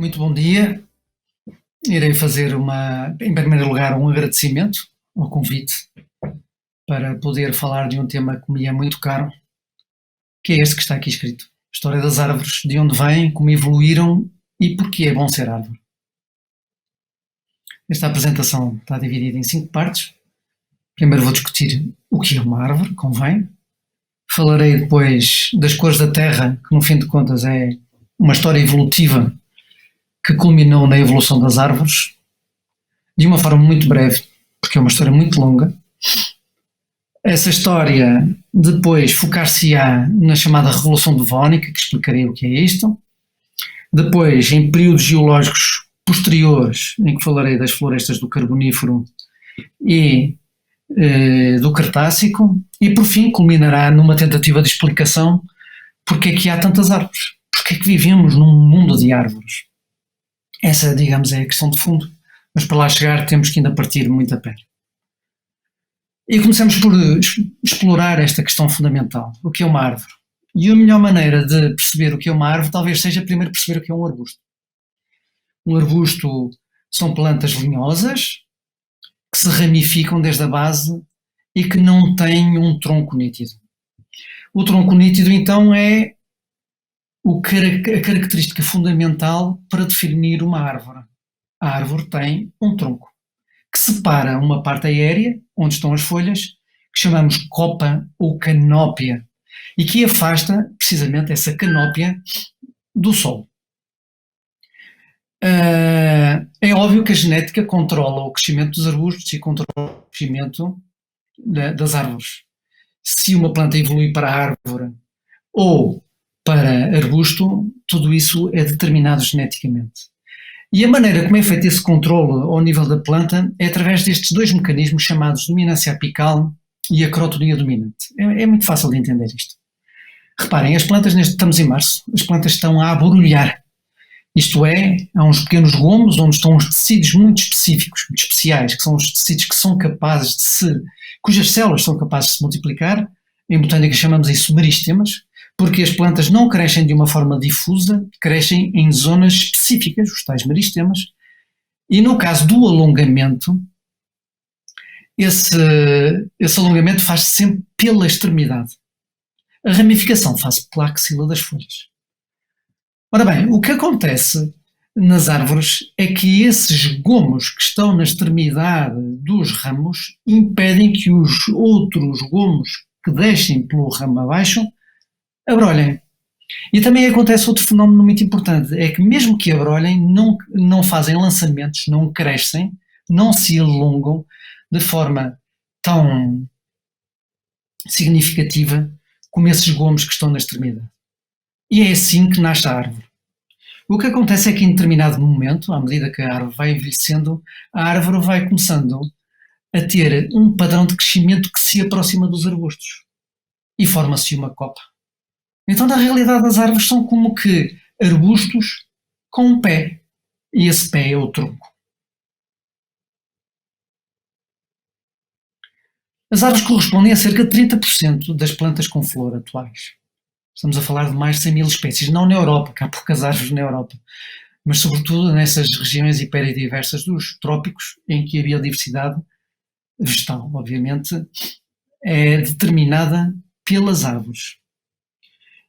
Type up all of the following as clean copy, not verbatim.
Muito bom dia. Irei fazer em primeiro lugar, um agradecimento ao convite para poder falar de um tema que me é muito caro, que é este que está aqui escrito. História das árvores, de onde vêm, como evoluíram e porquê é bom ser árvore. Esta apresentação está dividida em 5 partes. Primeiro vou discutir o que é uma árvore, convém. Falarei depois das cores da terra, que no fim de contas é uma história evolutiva que culminou na evolução das árvores, de uma forma muito breve, porque é uma história muito longa. Essa história depois focar-se-á na chamada Revolução Devónica, que explicarei o que é isto. Depois, em períodos geológicos posteriores, em que falarei das florestas do Carbonífero e do Cretácico. E, por fim, culminará numa tentativa de explicação porque é que há tantas árvores, porque é que vivemos num mundo de árvores. Essa, digamos, é a questão de fundo, mas para lá chegar temos que ainda partir muito a pé. E começamos por explorar esta questão fundamental, o que é uma árvore. E a melhor maneira de perceber o que é uma árvore talvez seja primeiro perceber o que é um arbusto. Um arbusto são plantas lenhosas que se ramificam desde a base e que não têm um tronco nítido. O tronco nítido, então, é a característica fundamental para definir uma árvore. A árvore tem um tronco que separa uma parte aérea, onde estão as folhas, que chamamos copa ou canópia, e que afasta precisamente essa canópia do sol. É óbvio que a genética controla o crescimento dos arbustos e controla o crescimento das árvores. Se uma planta evolui para árvore ou para arbusto, tudo isso é determinado geneticamente. E a maneira como é feito esse controle ao nível da planta é através destes dois mecanismos chamados dominância apical e acrotonia dominante. É muito fácil de entender isto. Reparem, as plantas, estamos em março, as plantas estão a aborulhar. Isto é, há uns pequenos gomos onde estão uns tecidos muito específicos, muito especiais, que são os tecidos que são capazes cujas células são capazes de se multiplicar. Em botânica chamamos isso meristemas, porque as plantas não crescem de uma forma difusa, crescem em zonas específicas, os tais meristemas, e no caso do alongamento, esse alongamento faz-se sempre pela extremidade. A ramificação faz-se pela axila das folhas. Ora bem, o que acontece nas árvores é que esses gomos que estão na extremidade dos ramos impedem que os outros gomos que descem pelo ramo abaixo abrolhem. E também acontece outro fenómeno muito importante, é que mesmo que abrolhem, não fazem lançamentos, não crescem, não se alongam de forma tão significativa como esses gomos que estão na extremidade. E é assim que nasce a árvore. O que acontece é que em determinado momento, à medida que a árvore vai envelhecendo, a árvore vai começando a ter um padrão de crescimento que se aproxima dos arbustos e forma-se uma copa. Então, na realidade, as árvores são como que arbustos com um pé, e esse pé é o tronco. As árvores correspondem a cerca de 30% das plantas com flor atuais. Estamos a falar de mais de 100 mil espécies, não na Europa, que há poucas árvores na Europa, mas sobretudo nessas regiões hiperdiversas dos trópicos, em que a biodiversidade vegetal, obviamente, é determinada pelas árvores.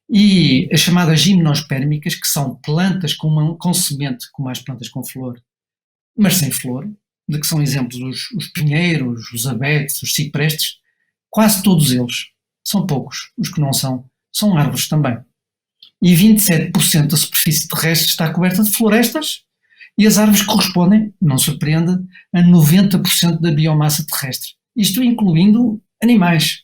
E as chamadas gimnospérmicas, que são plantas com semente, como as plantas com flor, mas sem flor, de que são exemplos os pinheiros, os abetes, os ciprestes, quase todos eles, são poucos, os que não são árvores também. E 27% da superfície terrestre está coberta de florestas e as árvores correspondem, não surpreende, a 90% da biomassa terrestre. Isto incluindo animais.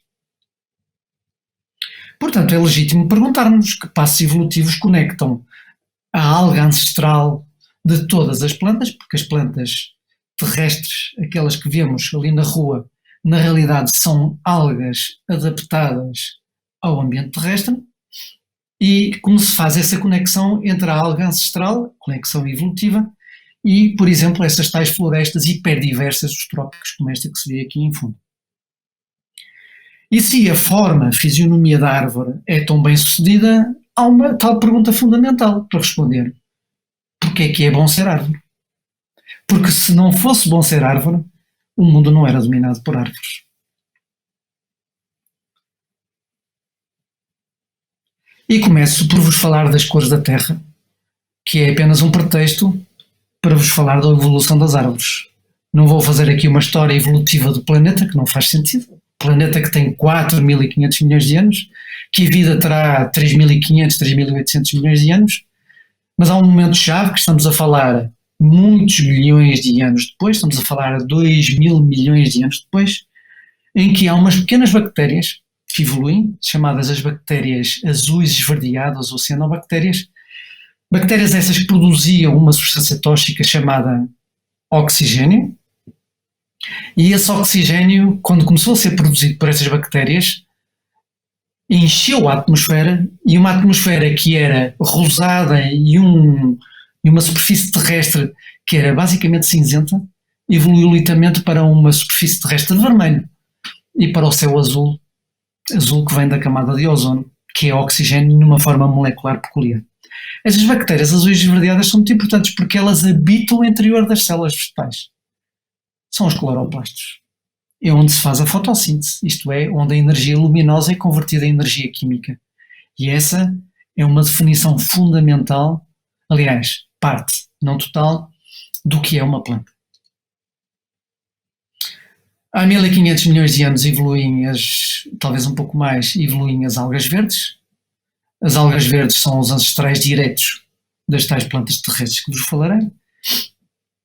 Portanto, é legítimo perguntarmos que passos evolutivos conectam a alga ancestral de todas as plantas, porque as plantas terrestres, aquelas que vemos ali na rua, na realidade são algas adaptadas ao ambiente terrestre, e como se faz essa conexão entre a alga ancestral, conexão evolutiva, e, por exemplo, essas tais florestas hiperdiversas dos trópicos, como esta que se vê aqui em fundo. E se a forma, a fisionomia da árvore é tão bem sucedida, há uma tal pergunta fundamental para responder. porque é que é bom ser árvore. Porque se não fosse bom ser árvore, o mundo não era dominado por árvores. E começo por vos falar das cores da Terra, que é apenas um pretexto para vos falar da evolução das árvores. Não vou fazer aqui uma história evolutiva do planeta, que não faz sentido. Planeta que tem 4.500 milhões de anos, que a vida terá 3.500, 3.800 milhões de anos, mas há um momento-chave que estamos a falar muitos milhões de anos depois, estamos a falar 2.000 milhões de anos depois, em que há umas pequenas bactérias que evoluem, chamadas as bactérias azuis esverdeadas ou cianobactérias, bactérias essas que produziam uma substância tóxica chamada oxigênio, e esse oxigênio, quando começou a ser produzido por essas bactérias, encheu a atmosfera, e uma atmosfera que era rosada e uma superfície terrestre que era basicamente cinzenta, evoluiu lentamente para uma superfície terrestre de vermelho e para o céu azul, azul que vem da camada de ozono, que é oxigênio numa forma molecular peculiar. Essas bactérias azuis esverdeadas são muito importantes porque elas habitam o interior das células vegetais. São os cloroplastos. É onde se faz a fotossíntese, isto é, onde a energia luminosa é convertida em energia química. E essa é uma definição fundamental, aliás, parte, não total, do que é uma planta. Há 1.500 milhões de anos evoluem talvez um pouco mais, evoluem as algas verdes. As algas verdes são os ancestrais diretos das tais plantas terrestres que vos falarei.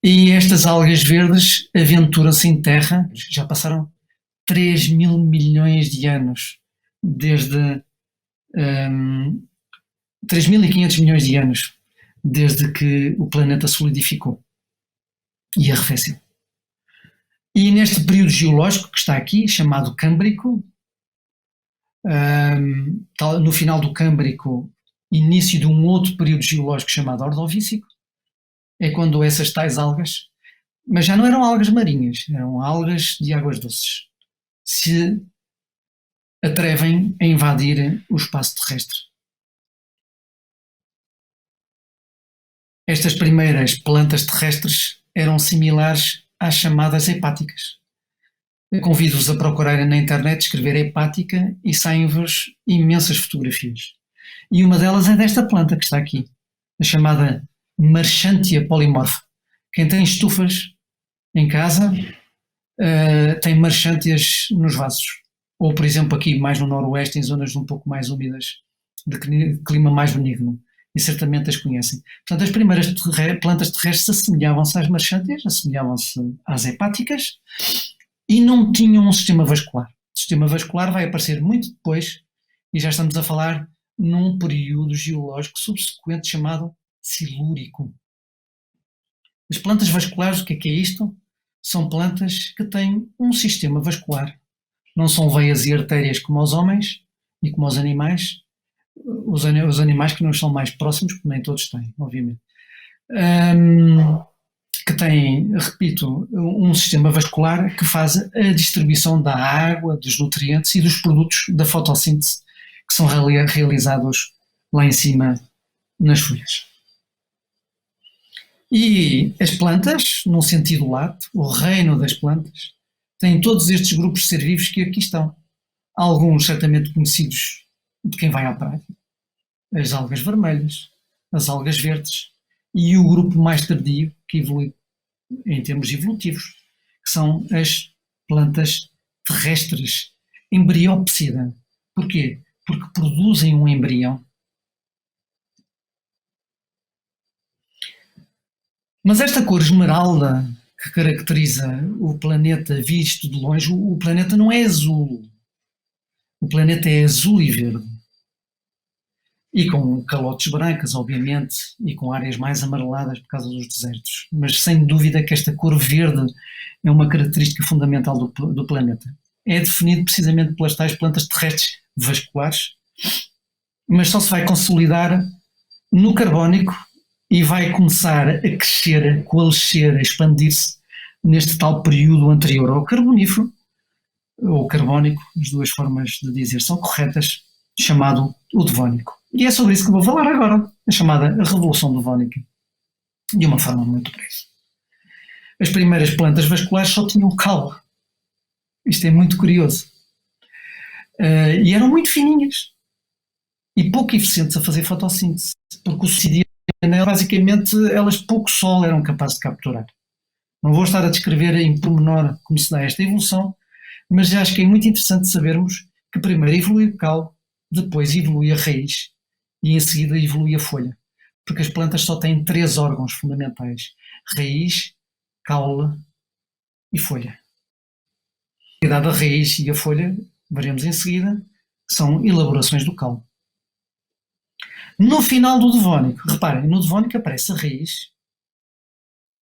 E estas algas verdes aventuram-se em terra, já passaram 3.000 milhões de anos, desde 3.500 milhões de anos, desde que o planeta solidificou e arrefeceu. E neste período geológico que está aqui, chamado Câmbrico, no final do Câmbrico, início de um outro período geológico chamado Ordovícico, é quando essas tais algas, mas já não eram algas marinhas, eram algas de águas doces, se atrevem a invadir o espaço terrestre. Estas primeiras plantas terrestres eram similares às chamadas hepáticas. Convido-vos a procurarem na internet, escrever hepática e saem-vos imensas fotografias. E uma delas é desta planta que está aqui, a chamada Marchantia polymorpha. Quem tem estufas em casa tem marchantias nos vasos. Ou, por exemplo, aqui mais no noroeste, em zonas um pouco mais úmidas, de clima mais benigno. E certamente as conhecem. Portanto, as primeiras plantas terrestres assemelhavam-se às marchantias, assemelhavam-se às hepáticas, e não tinham um sistema vascular. O sistema vascular vai aparecer muito depois, e já estamos a falar num período geológico subsequente chamado Silúrico. As plantas vasculares, o que é isto? São plantas que têm um sistema vascular. Não são veias e artérias como os homens e como os animais. Os animais que nos são mais próximos, porque nem todos têm, obviamente. Que têm, repito, um sistema vascular que faz a distribuição da água, dos nutrientes e dos produtos da fotossíntese que são realizados lá em cima nas folhas. E as plantas, num sentido lato, o reino das plantas, têm todos estes grupos de seres vivos que aqui estão. Alguns certamente conhecidos de quem vai à praia. As algas vermelhas, as algas verdes e o grupo mais tardio que evolui em termos evolutivos, que são as plantas terrestres, embriópsida. Porquê? Porque produzem um embrião. Mas esta cor esmeralda que caracteriza o planeta visto de longe, o planeta não é azul. O planeta é azul e verde. E com calotes brancas, obviamente, e com áreas mais amareladas por causa dos desertos. Mas sem dúvida que esta cor verde é uma característica fundamental do planeta. É definido precisamente pelas tais plantas terrestres vasculares, mas só se vai consolidar no Carbónico e vai começar a crescer, a coalescer, a expandir-se neste tal período anterior ao Carbonífero, ou Carbónico, as duas formas de dizer são corretas, chamado o Devónico. E é sobre isso que vou falar agora, a chamada Revolução Devónica. de uma forma muito breve. As primeiras plantas vasculares só tinham caule. Isto é muito curioso. E eram muito fininhas e pouco eficientes a fazer fotossíntese, porque o suicidio, basicamente, elas pouco sol eram capazes de capturar. Não vou estar a descrever em pormenor como se dá esta evolução, mas já acho que é muito interessante sabermos que primeiro evolui o caule, depois evolui a raiz e em seguida evolui a folha, porque as plantas só têm 3 órgãos fundamentais: raiz, caule e folha. A idade da raiz e a folha, veremos em seguida, são elaborações do caule. No final do Devónico, reparem, no Devónico aparece a raiz,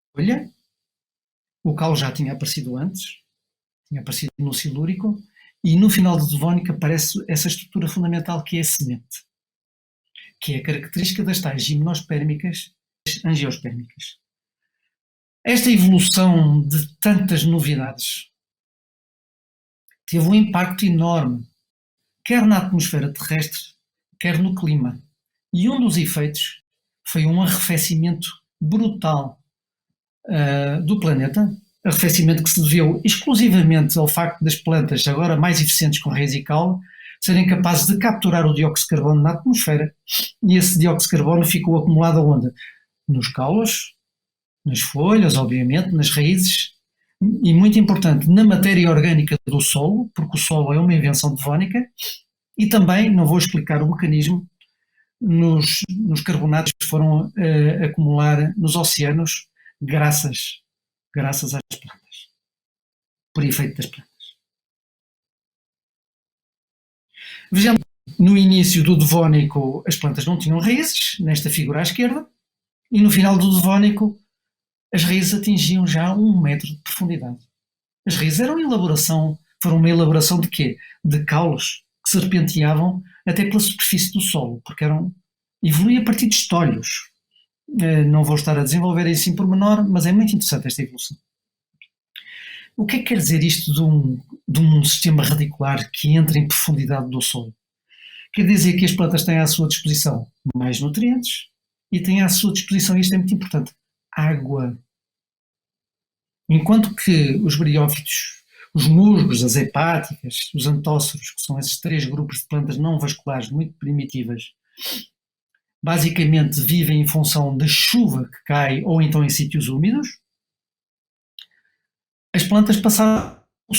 a folha, o caule já tinha aparecido antes, tinha aparecido no Silúrico, e no final do Devónico aparece essa estrutura fundamental que é a semente, que é a característica das tais gimnospérmicas e angiospermicas. Esta evolução de tantas novidades teve um impacto enorme, quer na atmosfera terrestre, quer no clima. E um dos efeitos foi um arrefecimento brutal do planeta, arrefecimento que se deveu exclusivamente ao facto das plantas, agora mais eficientes com raiz e caule, serem capazes de capturar o dióxido de carbono na atmosfera, e esse dióxido de carbono ficou acumulado onde? Nos caules, nas folhas, obviamente, nas raízes, e muito importante, na matéria orgânica do solo, porque o solo é uma invenção devónica, e também, não vou explicar o mecanismo, nos carbonatos que foram acumular nos oceanos graças às plantas, por efeito das plantas. Vejamos, no início do Devónico as plantas não tinham raízes, nesta figura à esquerda, e no final do Devónico as raízes atingiam já 1 metro de profundidade. As raízes foram uma elaboração de quê? De caules que serpenteavam até pela superfície do solo, porque evoluía a partir de estolhos. Não vou estar a desenvolver isso em pormenor, mas é muito interessante esta evolução. O que é que quer dizer isto de um sistema radicular que entra em profundidade do solo? Quer dizer que as plantas têm à sua disposição mais nutrientes e têm à sua disposição, isto é muito importante, água. Enquanto que os briófitos, os musgos, as hepáticas, os antóceros, que são esses 3 grupos de plantas não vasculares muito primitivas, basicamente vivem em função da chuva que cai ou então em sítios úmidos, as plantas passavam o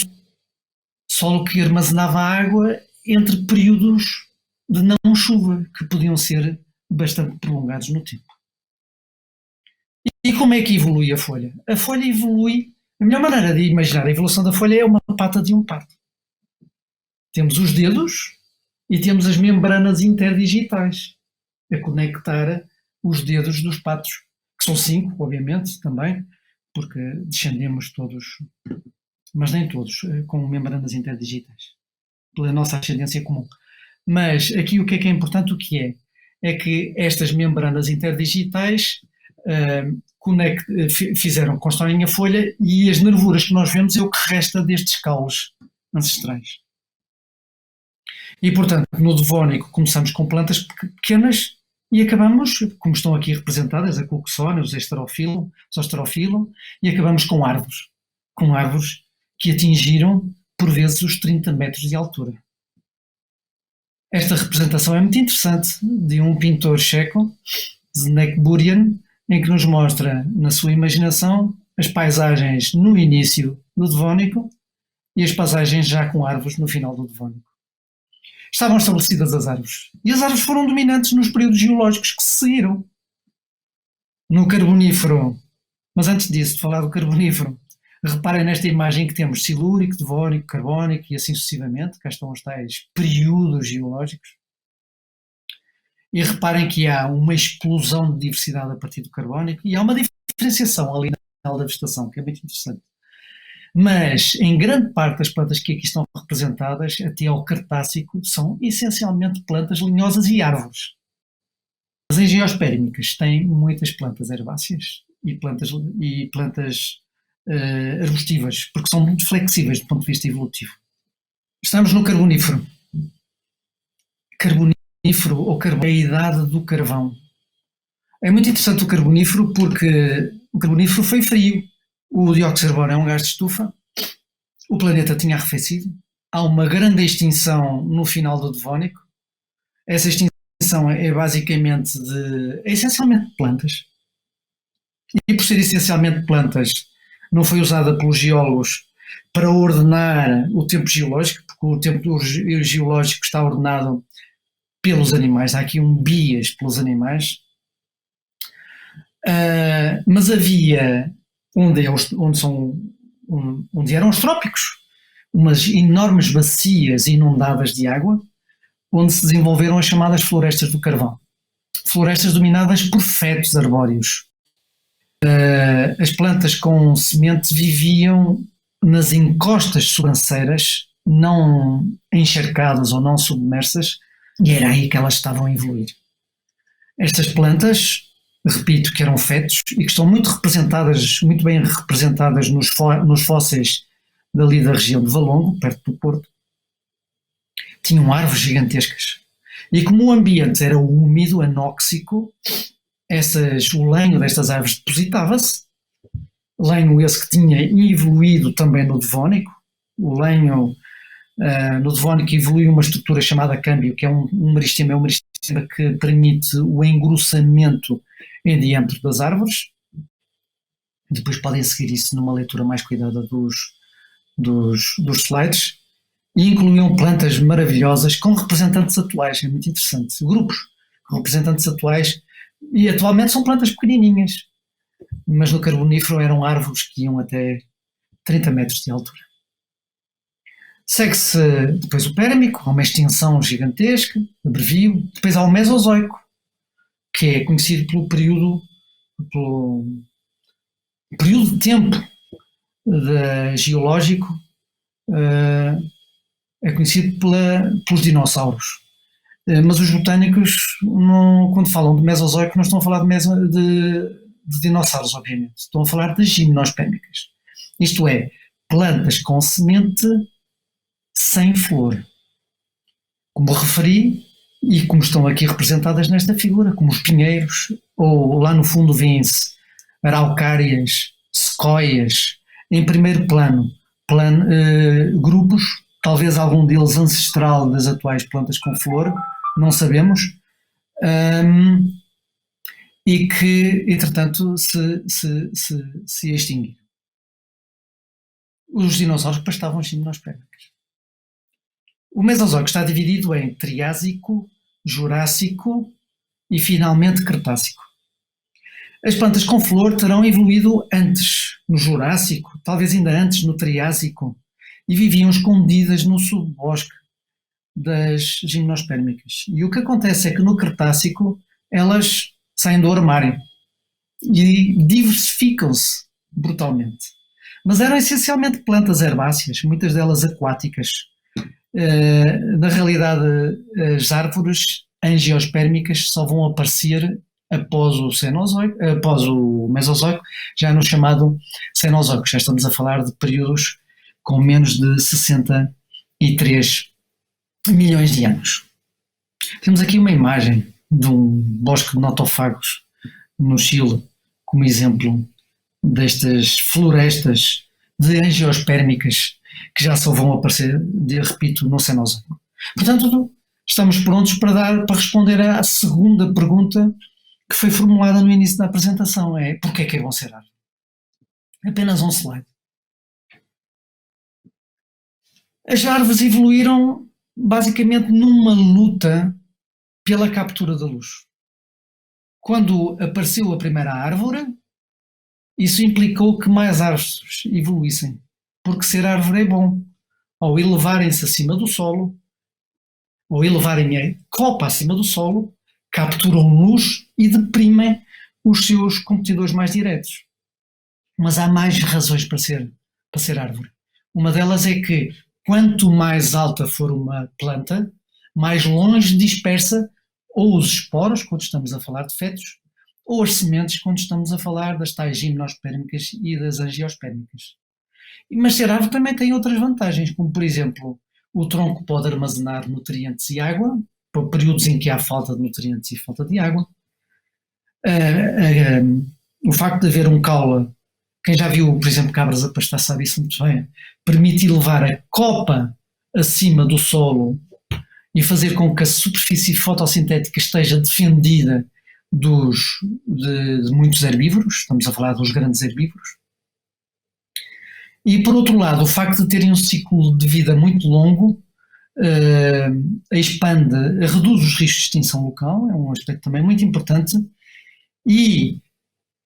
solo que armazenava água entre períodos de não chuva, que podiam ser bastante prolongados no tempo. E como é que evolui a folha? A folha evolui, a melhor maneira de imaginar a evolução da folha é uma pata de um pato. Temos os dedos e temos as membranas interdigitais a conectar os dedos dos patos, que são 5, obviamente, também, porque descendemos todos, mas nem todos, com membranas interdigitais, pela nossa ascendência comum. Mas aqui o que é importante, o que é que estas membranas interdigitais constroem a folha, e as nervuras que nós vemos é o que resta destes caules ancestrais. E, portanto, no Devónico começamos com plantas pequenas e acabamos, como estão aqui representadas, a Coxona, os Esterofilo, e acabamos com árvores que atingiram, por vezes, os 30 metros de altura. Esta representação é muito interessante, de um pintor checo, Zdeněk Burian, em que nos mostra, na sua imaginação, as paisagens no início do Devónico e as paisagens já com árvores no final do Devónico. Estavam estabelecidas as árvores. E as árvores foram dominantes nos períodos geológicos que se seguiram. No Carbonífero, mas antes disso, de falar do Carbonífero, reparem nesta imagem que temos Silúrico, Devónico, Carbónico e assim sucessivamente, cá estão os tais períodos geológicos. E reparem que há uma explosão de diversidade a partir do Carbónico e há uma diferenciação ali na final da vegetação, que é muito interessante. Mas, em grande parte das plantas que aqui estão representadas, até ao Cretácico, são essencialmente plantas linhosas e árvores. As angiospermicas têm muitas plantas herbáceas e plantas arbustivas, porque são muito flexíveis do ponto de vista evolutivo. Estamos no Carbonífero. Carbonífero ou carvão é a idade do carvão. É muito interessante o carbonífero porque o carbonífero foi frio. O dióxido de carbono é um gás de estufa. O planeta tinha arrefecido. Há uma grande extinção no final do Devónico. Essa extinção é basicamente é essencialmente de plantas. E por ser essencialmente de plantas, não foi usada pelos geólogos para ordenar o tempo geológico, porque o tempo geológico está ordenado pelos animais. Há aqui um bias pelos animais. Mas havia onde eram os trópicos, umas enormes bacias inundadas de água, onde se desenvolveram as chamadas florestas do carvão. Florestas dominadas por fetos arbóreos. As plantas com semente viviam nas encostas sobranceiras, não encharcadas ou não submersas, e era aí que elas estavam a evoluir. Estas plantas, repito, que eram fetos e que estão muito bem representadas nos fósseis dali da região de Valongo, perto do Porto, tinham árvores gigantescas. E como o ambiente era úmido, anóxico, o lenho destas árvores depositava-se, lenho esse que tinha evoluído também no Devónico. O lenho no Devónico evoluiu uma estrutura chamada câmbio, que é um meristema que permite o engrossamento em diâmetro das árvores. Depois podem seguir isso numa leitura mais cuidada dos slides. E incluíam plantas maravilhosas com representantes atuais, é muito interessante. Grupos com representantes atuais, e atualmente são plantas pequenininhas, mas no Carbonífero eram árvores que iam até 30 metros de altura. Segue-se depois o Pérmico, há uma extinção gigantesca, abrevio. Depois há o Mesozoico, que é conhecido pelo período de tempo geológico, é conhecido pelos dinossauros. Mas os botânicos, quando falam de Mesozoico, não estão a falar de dinossauros, obviamente. Estão a falar de gimnospémicas. Isto é, plantas com semente sem flor. Como referi, e como estão aqui representadas nesta figura, como os pinheiros, ou lá no fundo vêem-se araucárias, sequoias, em primeiro plano, grupos, talvez algum deles ancestral das atuais plantas com flor, não sabemos, e que, entretanto, se extinguiram. Os dinossauros pastavam gimnospémicas. O Mesozoico está dividido em Triásico, Jurássico e, finalmente, Cretácico. As plantas com flor terão evoluído antes, no Jurássico, talvez ainda antes, no Triásico, e viviam escondidas no subbosque das gimnospérmicas. E o que acontece é que no Cretácico elas saem do armário e diversificam-se brutalmente. Mas eram essencialmente plantas herbáceas, muitas delas aquáticas. Na realidade, as árvores angiospérmicas só vão aparecer após o Mesozoico, já no chamado Cenozoico. Já estamos a falar de períodos com menos de 63 milhões de anos. Temos aqui uma imagem de um bosque de notofagos no Chile, como exemplo destas florestas de angiospérmicas que já só vão aparecer, repito, no Cenozoico. Portanto, estamos prontos para responder à segunda pergunta que foi formulada no início da apresentação, é porquê é que vão ser árvores? Apenas um slide. As árvores evoluíram basicamente numa luta pela captura da luz. Quando apareceu a primeira árvore, isso implicou que mais árvores evoluíssem, porque ser árvore é bom. Ao elevarem-se acima do solo, ou elevarem a copa acima do solo, capturam luz e deprimem os seus competidores mais diretos. Mas há mais razões para ser árvore. Uma delas é que quanto mais alta for uma planta, mais longe dispersa ou os esporos, quando estamos a falar de fetos, ou as sementes, quando estamos a falar das tais gimnospérmicas e das angiospérmicas. Mas ser árvore também tem outras vantagens, como por exemplo, o tronco pode armazenar nutrientes e água, para períodos em que há falta de nutrientes e falta de água. Ah, o facto de haver um caule, quem já viu, por exemplo, cabras a pastar sabe isso muito bem, permite elevar a copa acima do solo e fazer com que a superfície fotossintética esteja defendida de muitos herbívoros, estamos a falar dos grandes herbívoros. E por outro lado, o facto de terem um ciclo de vida muito longo expande, reduz os riscos de extinção local, é um aspecto também muito importante, e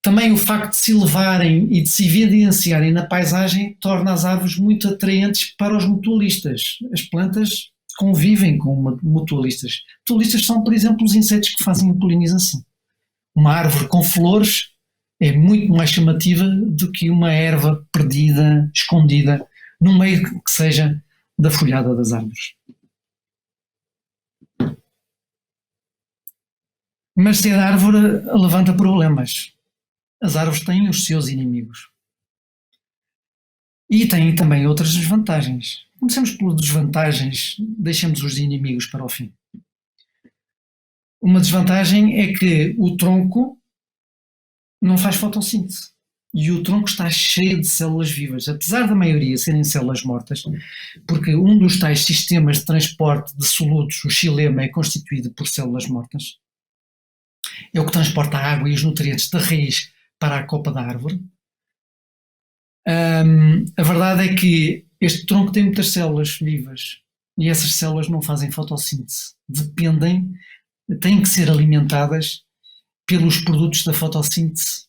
também o facto de se elevarem e de se evidenciarem na paisagem torna as árvores muito atraentes para os mutualistas. As plantas convivem com mutualistas. Mutualistas são, por exemplo, os insetos que fazem a polinização. Uma árvore com flores é muito mais chamativa do que uma erva perdida, escondida, no meio que seja da folhada das árvores. Mas ser árvore levanta problemas. As árvores têm os seus inimigos. E têm também outras desvantagens. Comecemos pelas desvantagens, deixemos os inimigos para o fim. Uma desvantagem é que o tronco não faz fotossíntese. E o tronco está cheio de células vivas, apesar da maioria serem células mortas, porque um dos tais sistemas de transporte de solutos, o xilema, é constituído por células mortas. É o que transporta a água e os nutrientes da raiz para a copa da árvore. A verdade é que este tronco tem muitas células vivas e essas células não fazem fotossíntese. Têm que ser alimentadas pelos produtos da fotossíntese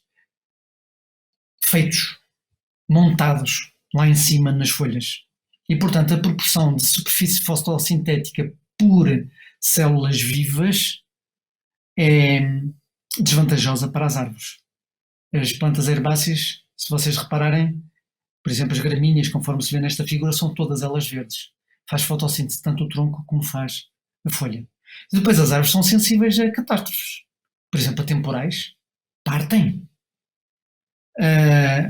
feitos, montados lá em cima nas folhas. E, portanto, a proporção de superfície fotossintética por células vivas é desvantajosa para as árvores. As plantas herbáceas, se vocês repararem, por exemplo, as gramíneas, conforme se vê nesta figura, são todas elas verdes. Faz fotossíntese tanto o tronco como faz a folha. E depois as árvores são sensíveis a catástrofes. Por exemplo, a temporais. Partem.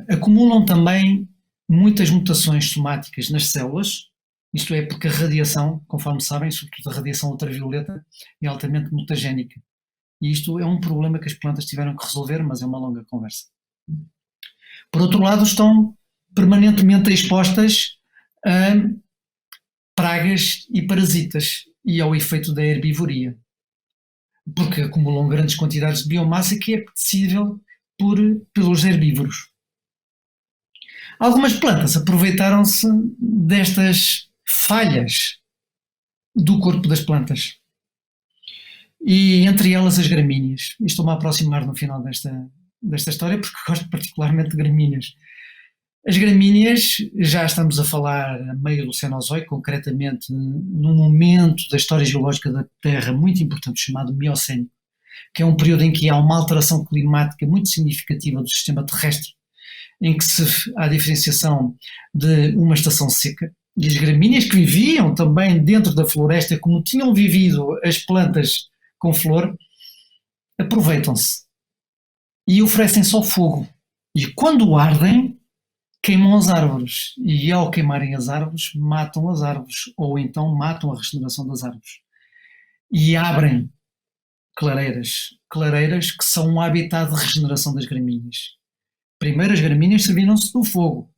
Acumulam também muitas mutações somáticas nas células, isto é porque a radiação, conforme sabem, sobretudo a radiação ultravioleta, é altamente mutagénica. E isto é um problema que as plantas tiveram que resolver, mas é uma longa conversa. Por outro lado, estão permanentemente expostas a pragas e parasitas e ao efeito da herbivoria, porque acumulam grandes quantidades de biomassa que é apetecível pelos herbívoros. Algumas plantas aproveitaram-se destas falhas do corpo das plantas, e entre elas as gramíneas. E estou-me a aproximar no final desta história porque gosto particularmente de gramíneas. As gramíneas, já estamos a falar a meio do Cenozoico, concretamente num momento da história geológica da Terra muito importante chamado Miocénico, que é um período em que há uma alteração climática muito significativa do sistema terrestre, em que há a diferenciação de uma estação seca, e as gramíneas que viviam também dentro da floresta, como tinham vivido as plantas com flor, aproveitam-se e oferecem só fogo. E quando ardem, queimam as árvores. E ao queimarem as árvores, matam as árvores, ou então matam a regeneração das árvores. E abrem clareiras que são um habitat de regeneração das gramíneas. Primeiro as gramíneas serviram-se do fogo,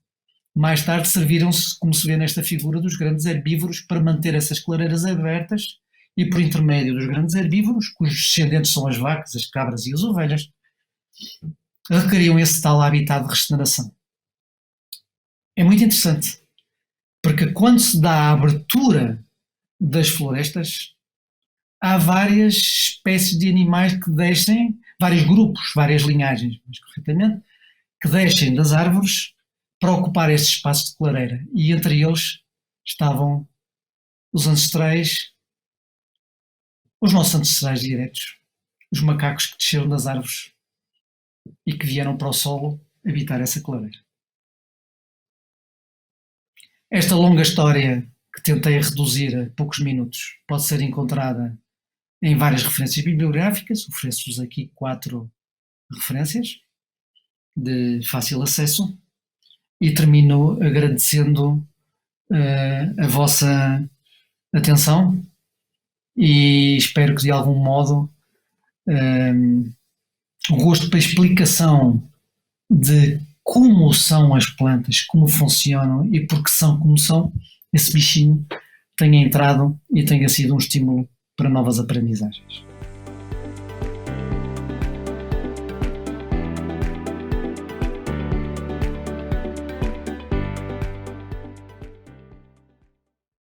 mais tarde serviram-se, como se vê nesta figura, dos grandes herbívoros para manter essas clareiras abertas e por intermédio dos grandes herbívoros, cujos descendentes são as vacas, as cabras e as ovelhas, requeriam esse tal habitat de regeneração. É muito interessante, porque quando se dá a abertura das florestas, há várias espécies de animais que descem, vários grupos, várias linhagens, mais corretamente, que descem das árvores para ocupar estes espaços de clareira. E entre eles estavam os ancestrais, os nossos ancestrais diretos, os macacos que desceram das árvores e que vieram para o solo habitar essa clareira. Esta longa história que tentei reduzir a poucos minutos pode ser encontrada em várias referências bibliográficas. Ofereço-vos aqui 4 referências de fácil acesso e termino agradecendo a vossa atenção e espero que de algum modo o gosto pela explicação de como são as plantas, como funcionam e porque são como são, esse bichinho tenha entrado e tenha sido um estímulo para novas aprendizagens.